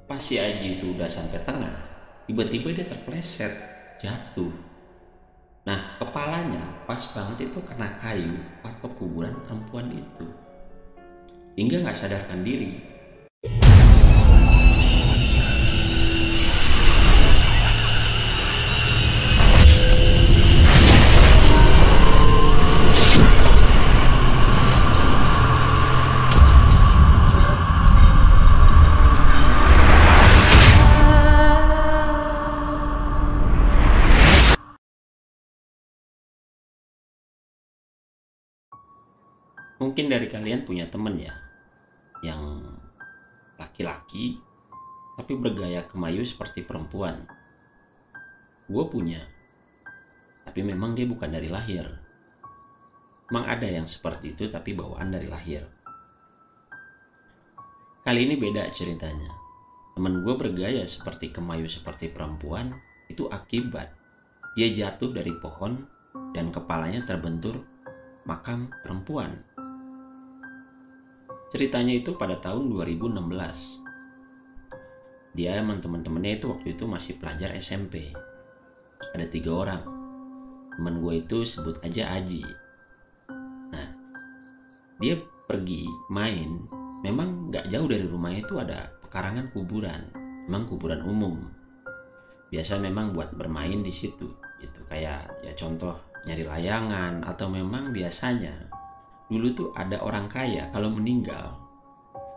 Pas si Aji itu udah sampai tengah, tiba-tiba dia terpleset, jatuh. Nah, kepalanya pas banget itu kena kayu atau kuburan perempuan itu, hingga nggak sadarkan diri. Mungkin dari kalian punya temen ya, yang laki-laki tapi bergaya kemayu seperti perempuan. Gue punya, tapi memang dia bukan dari lahir. Memang ada yang seperti itu tapi bawaan dari lahir. Kali ini beda ceritanya. Temen gue bergaya seperti kemayu seperti perempuan itu akibat dia jatuh dari pohon dan kepalanya terbentur makam perempuan. Ceritanya itu pada tahun 2016. Dia sama teman-temannya itu waktu itu masih pelajar SMP. Ada 3 orang. Temen gue itu sebut aja Aji. Nah, dia pergi main. Memang gak jauh dari rumahnya itu ada pekarangan kuburan. Memang kuburan umum. Biasa memang buat bermain di situ. Gitu. Kayak ya contoh nyari layangan atau memang biasanya dulu tuh ada orang kaya kalau meninggal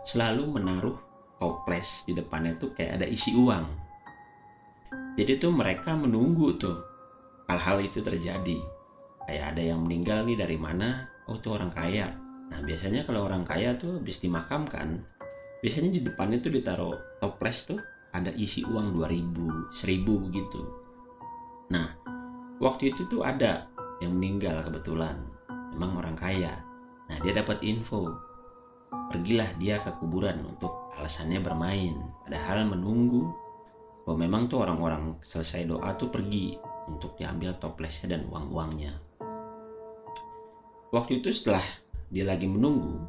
selalu menaruh toples di depannya tuh kayak ada isi uang. Jadi tuh mereka menunggu tuh hal-hal itu terjadi. Kayak ada yang meninggal nih dari mana? Oh itu orang kaya. Nah biasanya kalau orang kaya tuh habis dimakamkan, biasanya di depannya tuh ditaruh toples tuh ada isi uang 2000, 1000 gitu. Nah waktu itu tuh ada yang meninggal kebetulan, memang orang kaya. Nah dia dapat info, pergilah dia ke kuburan untuk alasannya bermain, padahal menunggu bahwa memang tuh orang-orang selesai doa tuh pergi untuk diambil toplesnya dan uang-uangnya. Waktu itu setelah dia lagi menunggu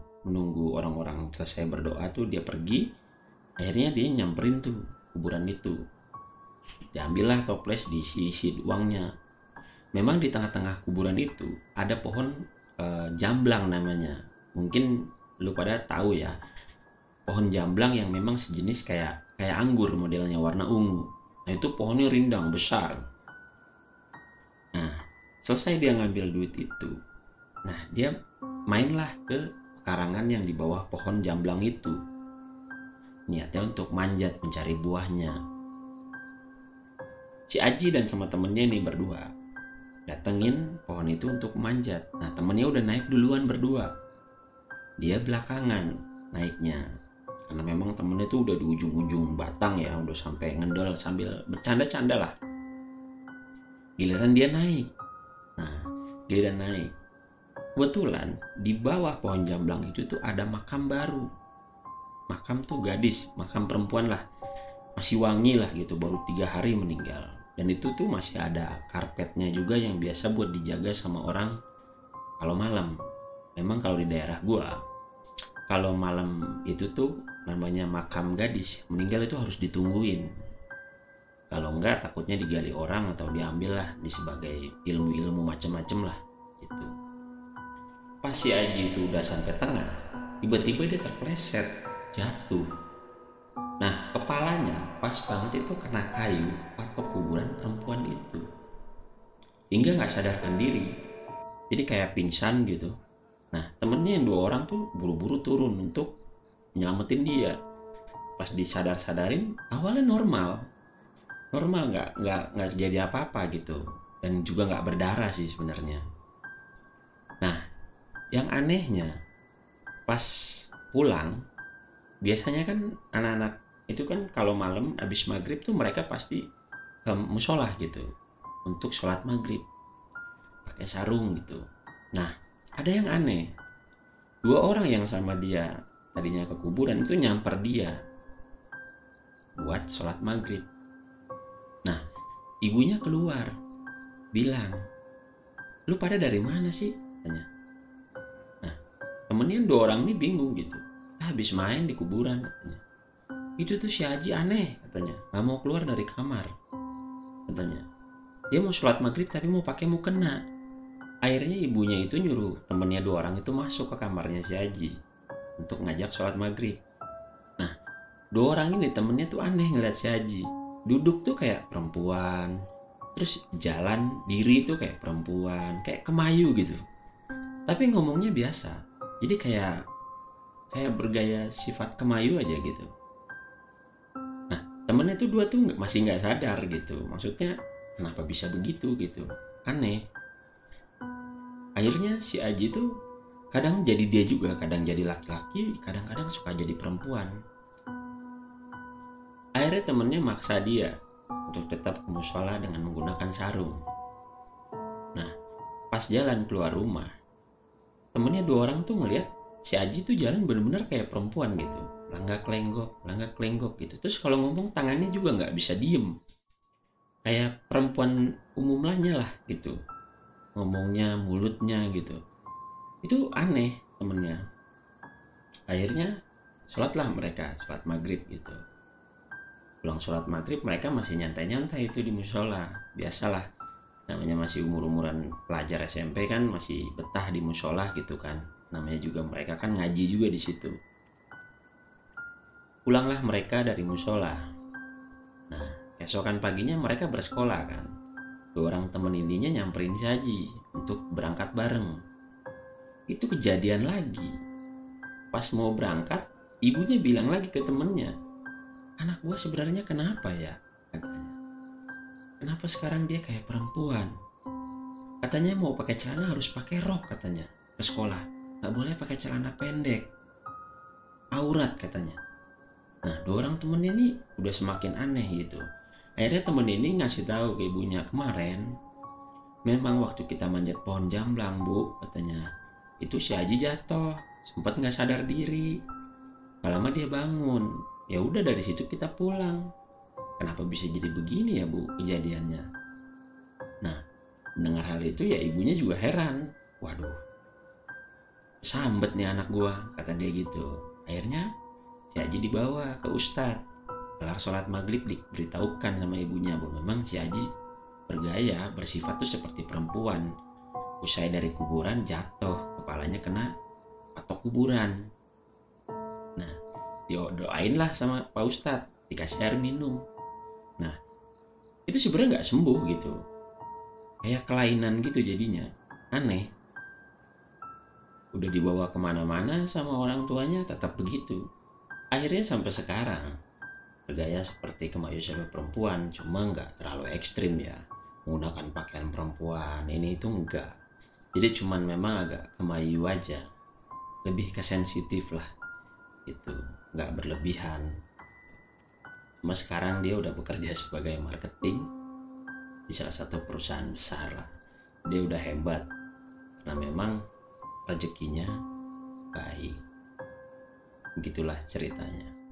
orang-orang selesai berdoa tuh dia pergi, akhirnya dia nyamperin tuh kuburan itu. Diambillah toples diisi uangnya. Memang di tengah-tengah kuburan itu ada pohon jamblang namanya. Mungkin lu pada tahu ya, pohon jamblang yang memang sejenis kayak anggur modelnya warna ungu. Nah itu pohonnya rindang besar. Nah selesai dia ngambil duit itu, nah dia mainlah ke karangan yang di bawah pohon jamblang itu, niatnya untuk manjat mencari buahnya. Si Aji dan sama temennya ini berdua datengin pohon itu untuk manjat. Nah temennya udah naik duluan berdua, dia belakangan naiknya karena memang temennya tuh udah di ujung-ujung batang ya, udah sampai ngendol sambil bercanda-canda lah. Giliran dia naik. Nah giliran naik, kebetulan di bawah pohon jamblang itu tuh ada makam baru. Makam tuh gadis, makam perempuan lah, masih wangi lah gitu, baru 3 hari meninggal. Dan itu tuh masih ada karpetnya juga yang biasa buat dijaga sama orang kalau malam. Memang kalau di daerah gua, kalau malam itu tuh namanya makam gadis meninggal itu harus ditungguin. Kalau enggak takutnya digali orang atau diambil lah di sebagai ilmu-ilmu macem-macem lah gitu. Pas si Aji itu udah sampai tengah, tiba-tiba dia terpleset, jatuh. Nah kepalanya pas banget itu kena kayu atau kuburan perempuan itu, hingga nggak sadarkan diri. Jadi kayak pingsan gitu. Nah temennya yang 2 orang tuh buru-buru turun untuk nyelamatin dia. Pas disadar-sadarin awalnya normal, nggak terjadi apa-apa gitu, dan juga nggak berdarah sih sebenarnya. Nah yang anehnya pas pulang, biasanya kan anak-anak itu kan kalau malam habis maghrib tuh mereka pasti ke musola gitu untuk sholat maghrib pakai sarung gitu. Nah ada yang aneh, 2 orang yang sama dia tadinya ke kuburan itu nyamper dia buat sholat maghrib. Nah ibunya keluar bilang, lu pada dari mana sih, tanya. Nah temennya 2 orang ini bingung gitu, habis main di kuburan katanya. Itu tuh si Haji aneh katanya, nggak mau keluar dari kamar katanya. Dia mau sholat maghrib tapi mau pakai mukena. Akhirnya ibunya itu nyuruh temennya 2 orang itu masuk ke kamarnya si Haji untuk ngajak sholat maghrib. Nah, 2 orang ini temennya tuh aneh ngeliat si Haji. Duduk tuh kayak perempuan, terus jalan diri tuh kayak perempuan, kayak kemayu gitu. Tapi ngomongnya biasa. Jadi kayak kayak bergaya sifat kemayu aja gitu. Nah, temennya tuh 2 tuh masih nggak sadar gitu. Maksudnya kenapa bisa begitu gitu. Aneh. Akhirnya si Aji tuh kadang jadi dia juga, kadang jadi laki-laki, kadang-kadang suka jadi perempuan. Akhirnya temennya maksa dia untuk tetap ke musola dengan menggunakan sarung. Nah, pas jalan keluar rumah, temennya 2 orang tuh ngeliat si Aji tuh jalan bener-bener kayak perempuan gitu, langgak lenggok gitu. Terus kalau ngomong tangannya juga nggak bisa diem, kayak perempuan umum lainnya lah gitu, ngomongnya mulutnya gitu. Itu aneh temennya. Akhirnya sholatlah mereka, sholat maghrib gitu. Pulang sholat maghrib mereka masih nyantai-nyantai itu di musola. Biasalah, namanya masih umur-umuran pelajar SMP kan, masih betah di musola gitu kan. Namanya juga mereka kan ngaji juga di situ. Pulanglah mereka dari musola. Nah, keesokan paginya mereka bersekolah kan. 2 orang temen intinya nyamperin si Haji untuk berangkat bareng. Itu kejadian lagi. Pas mau berangkat, ibunya bilang lagi ke temennya, anak gua sebenarnya kenapa ya? Katanya. Kenapa sekarang dia kayak perempuan? Katanya mau pakai celana harus pakai rok katanya ke sekolah. Nggak boleh pakai celana pendek. Aurat katanya. Nah, 2 orang temennya ini udah semakin aneh gitu. Akhirnya temen ini ngasih tahu ke ibunya, kemarin memang waktu kita manjat pohon jamblang bu, katanya, itu si Haji jatuh, sempat nggak sadar diri. Gak lama dia bangun. Ya udah dari situ kita pulang. Kenapa bisa jadi begini ya bu kejadiannya? Nah, mendengar hal itu ya ibunya juga heran. Waduh, sambet nih anak gua, kata dia gitu. Akhirnya si Haji dibawa ke ustadz. Kelar sholat maghrib diberitahukan sama ibunya bahwa memang si Haji bergaya, bersifat tuh seperti perempuan. Usai dari kuburan jatuh, kepalanya kena patok kuburan. Nah, doain lah sama Pak Ustadz, dikasih air minum. Nah, itu sebenarnya nggak sembuh gitu, kayak kelainan gitu jadinya, aneh. Udah dibawa kemana-mana sama orang tuanya tetap begitu. Akhirnya sampai sekarang bergaya seperti kemayu sampai perempuan, cuma nggak terlalu ekstrim ya, menggunakan pakaian perempuan ini itu enggak. Jadi cuman memang agak kemayu aja, lebih ke sensitif lah gitu, nggak berlebihan. Cuma sekarang dia udah bekerja sebagai marketing di salah satu perusahaan besar lah. Dia udah hebat karena memang rezekinya baik. Begitulah ceritanya.